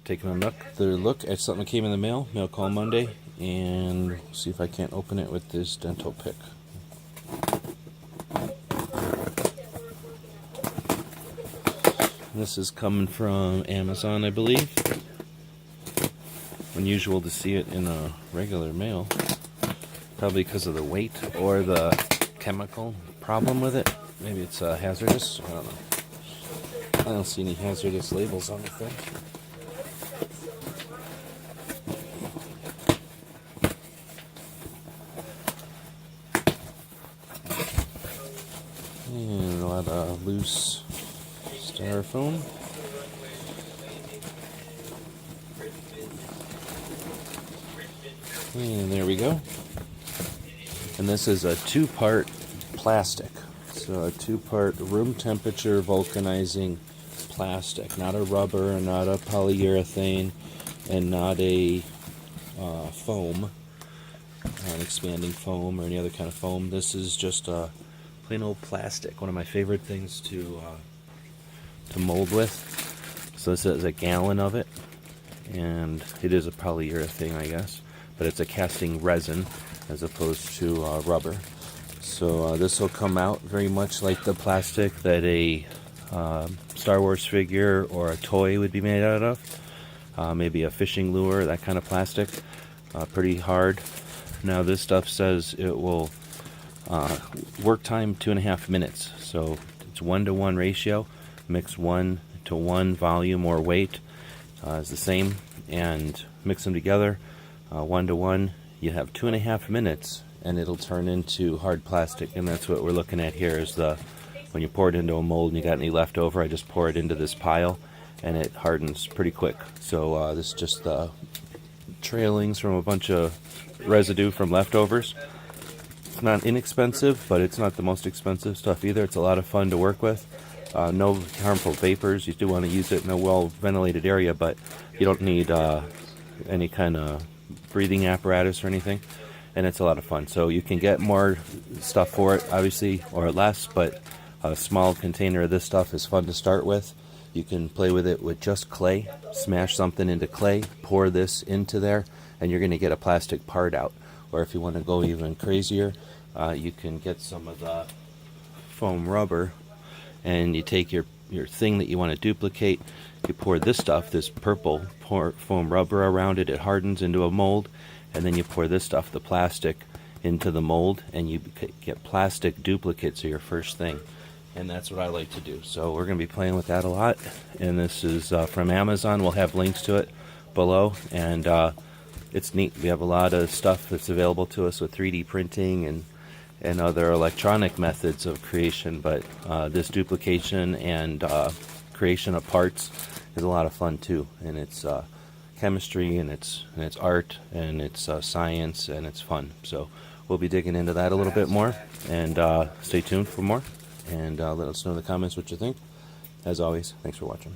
taking another look at something that came in the mail call Monday, and see if I can't open it with this dental pick. This is coming from Amazon, I believe. Unusual to see it in a regular mail, probably because of the weight or the chemical problem with it. Maybe it's hazardous. I don't know. I don't see any hazardous labels on the thing. And a lot of loose styrofoam. And there we go. And this is a two-part plastic. So a two-part room temperature vulcanizing plastic. Not a rubber, not a polyurethane, and not a foam, an expanding foam or any other kind of foam. This is just a plain old plastic. One of my favorite things to mold with. So this is a gallon of it, and it is a polyurethane, I guess, but it's a casting resin as opposed to rubber. So this will come out very much like the plastic that a Star Wars figure or a toy would be made out of. Maybe a fishing lure, that kind of plastic. Pretty hard. Now this stuff says it will work time 2.5 minutes. So it's 1-to-1 ratio. Mix 1-to-1 volume or weight is the same, and mix them together 1-to-1. You have 2.5 minutes, and it'll turn into hard plastic. And that's what we're looking at here. Is when you pour it into a mold and you got any left over, I just pour it into this pile, and it hardens pretty quick. So this is just the trailings from a bunch of residue from leftovers. It's not inexpensive, but it's not the most expensive stuff either. It's a lot of fun to work with. No harmful vapors. You do want to use it in a well-ventilated area, but you don't need any kind of breathing apparatus or anything, and it's a lot of fun. So you can get more stuff for it, obviously, or less, but a small container of this stuff is fun to start with. You can play with it with just clay. Smash something into clay, pour this into there, and you're going to get a plastic part out. Or if you want to go even crazier, you can get some of the foam rubber, and you take your thing that you want to duplicate, you pour this stuff, this purple foam rubber around it, it hardens into a mold, and then you pour this stuff, the plastic, into the mold, and you get plastic duplicates of your first thing. And that's what I like to do. So we're going to be playing with that a lot, and this is from Amazon. We'll have links to it below, and it's neat. We have a lot of stuff that's available to us with 3D printing and other electronic methods of creation, but this duplication and creation of parts is a lot of fun too. And it's chemistry, and it's art, and it's science, and it's fun. So we'll be digging into that a little bit more, and stay tuned for more, and let us know in the comments what you think. As always, thanks for watching.